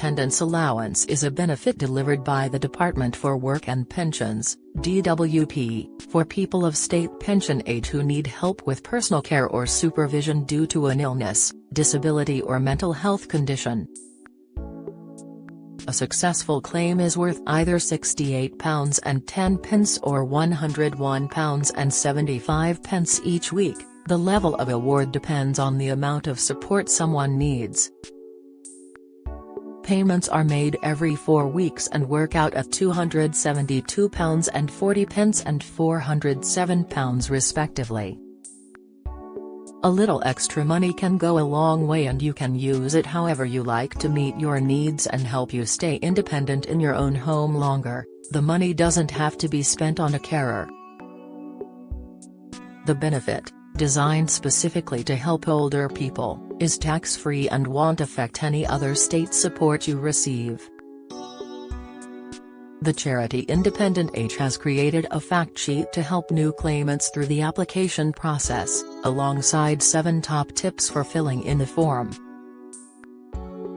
Attendance allowance is a benefit delivered by the Department for Work and Pensions, DWP, for people of state pension age who need help with personal care or supervision due to an illness, disability or mental health condition. A successful claim is worth either £68.10 or £101.75 each week. The level of award depends on the amount of support someone needs. Payments are made every 4 weeks and work out at £272.40 and £407 respectively. A little extra money can go a long way, and you can use it however you like to meet your needs and help you stay independent in your own home longer. The money doesn't have to be spent on a carer. The benefit, designed specifically to help older people, is tax-free and won't affect any other state support you receive. The charity Independent Age has created a fact sheet to help new claimants through the application process, alongside 7 top tips for filling in the form.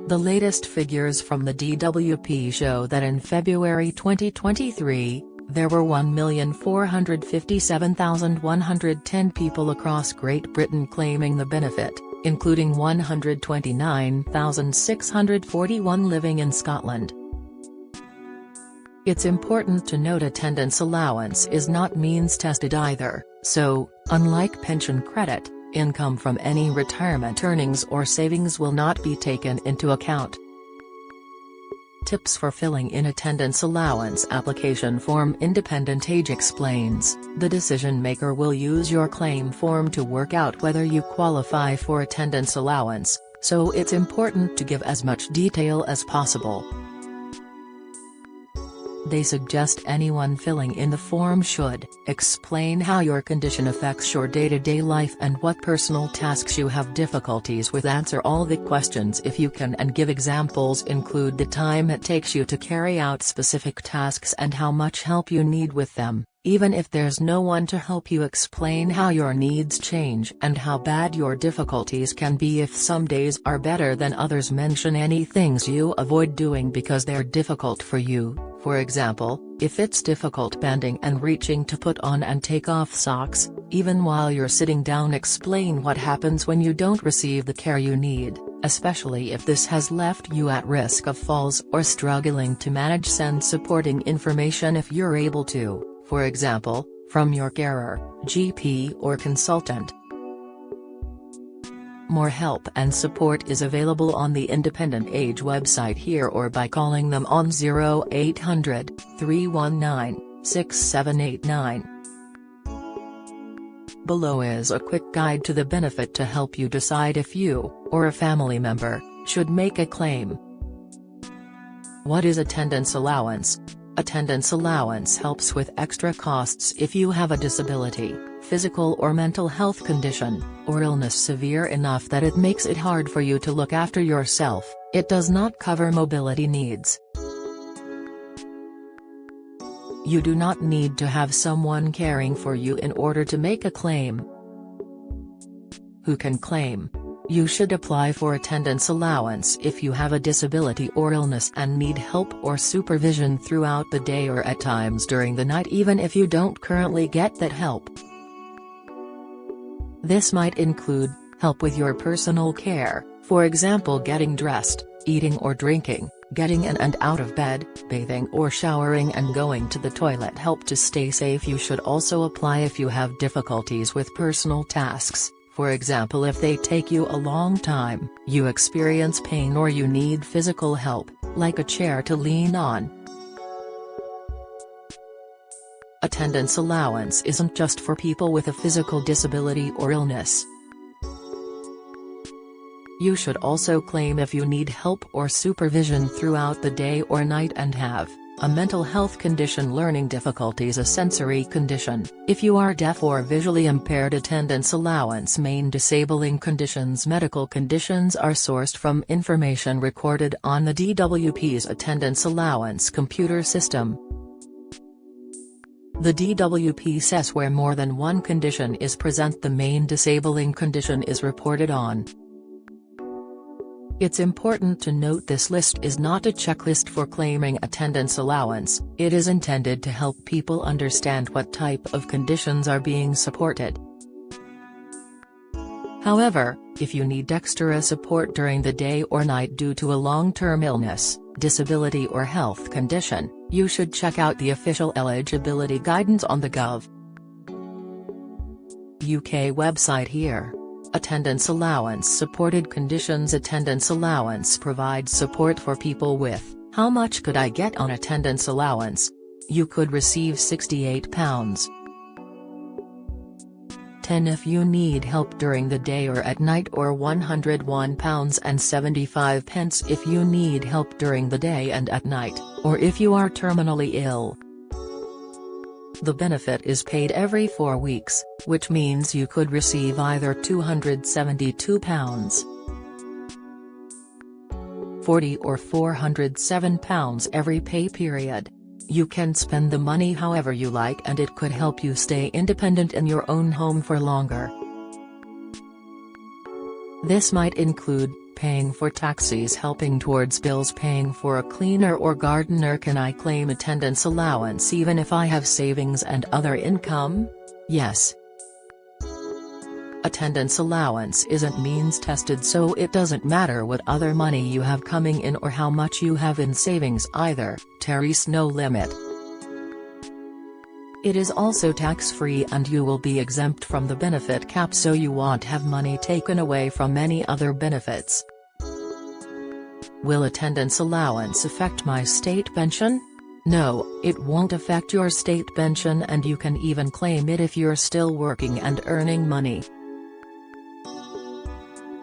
The latest figures from the DWP show that in February 2023, there were 1,457,110 people across Great Britain claiming the benefit, including 129,641 living in Scotland. It's important to note attendance allowance is not means-tested either, so, unlike pension credit, income from any retirement earnings or savings will not be taken into account. Tips for filling in attendance allowance application form. Independent Age explains, the decision maker will use your claim form to work out whether you qualify for attendance allowance, so it's important to give as much detail as possible. They suggest anyone filling in the form should explain how your condition affects your day-to-day life and what personal tasks you have difficulties with. Answer all the questions if you can and give examples. Include the time it takes you to carry out specific tasks and how much help you need with them, even if there's no one to help you. Explain how your needs change and how bad your difficulties can be. If some days are better than others, mention any things you avoid doing because they're difficult for you. For example, if it's difficult bending and reaching to put on and take off socks, even while you're sitting down. Explain what happens when you don't receive the care you need, especially if this has left you at risk of falls or struggling to manage. Send supporting information if you're able to, for example, from your carer, GP or consultant. More help and support is available on the Independent Age website here or by calling them on 0800 319 6789. Below is a quick guide to the benefit to help you decide if you, or a family member, should make a claim. What is attendance allowance? Attendance allowance helps with extra costs if you have a disability, physical or mental health condition, or illness severe enough that it makes it hard for you to look after yourself. It does not cover mobility needs. You do not need to have someone caring for you in order to make a claim. Who can claim? You should apply for attendance allowance if you have a disability or illness and need help or supervision throughout the day or at times during the night, even if you don't currently get that help. This might include help with your personal care, for example getting dressed, eating or drinking, getting in and out of bed, bathing or showering and going to the toilet. Help to stay safe. You should also apply if you have difficulties with personal tasks. For example, if they take you a long time, you experience pain or you need physical help, like a chair to lean on. Attendance allowance isn't just for people with a physical disability or illness. You should also claim if you need help or supervision throughout the day or night and have a mental health condition, learning difficulties, a sensory condition. If you are deaf or visually impaired, attendance allowance. Main disabling conditions. Medical conditions are sourced from information recorded on the DWP's attendance allowance computer system. The DWP says where more than one condition is present, the main disabling condition is reported on. It's important to note this list is not a checklist for claiming attendance allowance. It is intended to help people understand what type of conditions are being supported. However, if you need extra support during the day or night due to a long-term illness, disability or health condition, you should check out the official eligibility guidance on the Gov. UK website here. Attendance Allowance Supported Conditions. Attendance allowance provides support for people with, how much could I get on attendance allowance? You could receive £68.10 if you need help during the day or at night, or £101.75 if you need help during the day and at night, or if you are terminally ill. The benefit is paid every 4 weeks, which means you could receive either £272.40 or £407 every pay period. You can spend the money however you like, and it could help you stay independent in your own home for longer. This might include paying for taxis, helping towards bills, paying for a cleaner or gardener. Can I claim attendance allowance even if I have savings and other income? Yes. Attendance allowance isn't means tested, so it doesn't matter what other money you have coming in or how much you have in savings either. There is no limit. It is also tax-free and you will be exempt from the benefit cap, so you won't have money taken away from any other benefits. Will attendance allowance affect my state pension? No, it won't affect your state pension, and you can even claim it if you're still working and earning money.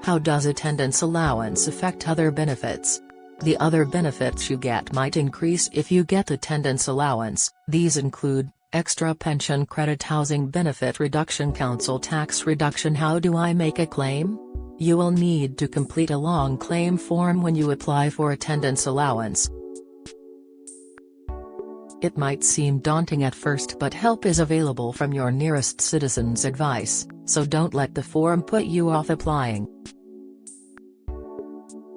How does attendance allowance affect other benefits? The other benefits you get might increase if you get attendance allowance. These include extra pension credit, housing benefit reduction, council tax reduction. How do I make a claim? You will need to complete a long claim form when you apply for attendance allowance. It might seem daunting at first, but help is available from your nearest Citizens Advice, so don't let the form put you off applying.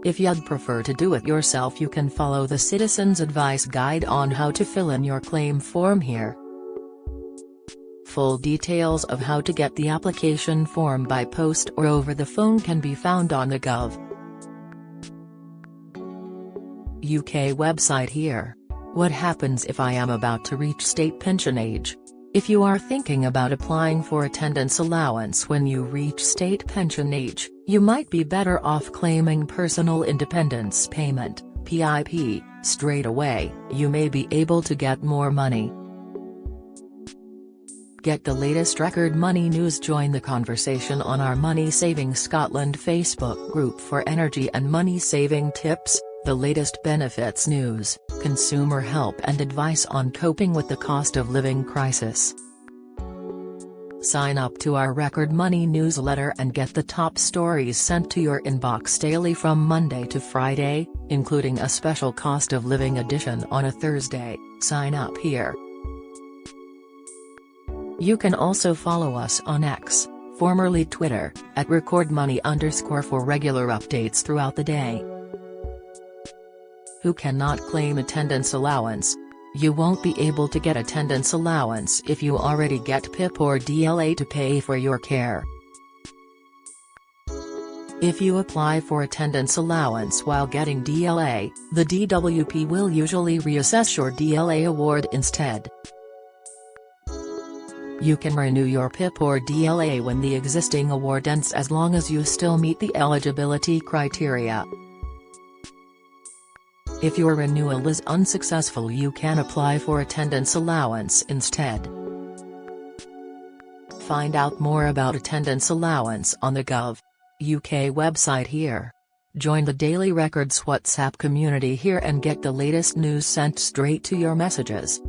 If you'd prefer to do it yourself, you can follow the Citizens Advice guide on how to fill in your claim form here. Full details of how to get the application form by post or over the phone can be found on the Gov. UK website here. What happens if I am about to reach state pension age? If you are thinking about applying for attendance allowance when you reach state pension age, you might be better off claiming Personal Independence Payment (PIP) straight away. You may be able to get more money. Get the latest record money news. Join the conversation on our Money Saving Scotland Facebook group for energy and money saving tips, the latest benefits news, consumer help and advice on coping with the cost of living crisis. Sign up to our Record Money newsletter and get the top stories sent to your inbox daily from Monday to Friday, including a special cost of living edition on a Thursday. Sign up here. You can also follow us on X, formerly Twitter, at @recordmoney_ for regular updates throughout the day. Who cannot claim attendance allowance? You won't be able to get attendance allowance if you already get PIP or DLA to pay for your care. If you apply for attendance allowance while getting DLA, the DWP will usually reassess your DLA award instead. You can renew your PIP or DLA when the existing award ends, as long as you still meet the eligibility criteria. If your renewal is unsuccessful, you can apply for attendance allowance instead. Find out more about attendance allowance on the Gov. UK website here. Join the Daily Records WhatsApp community here and get the latest news sent straight to your messages.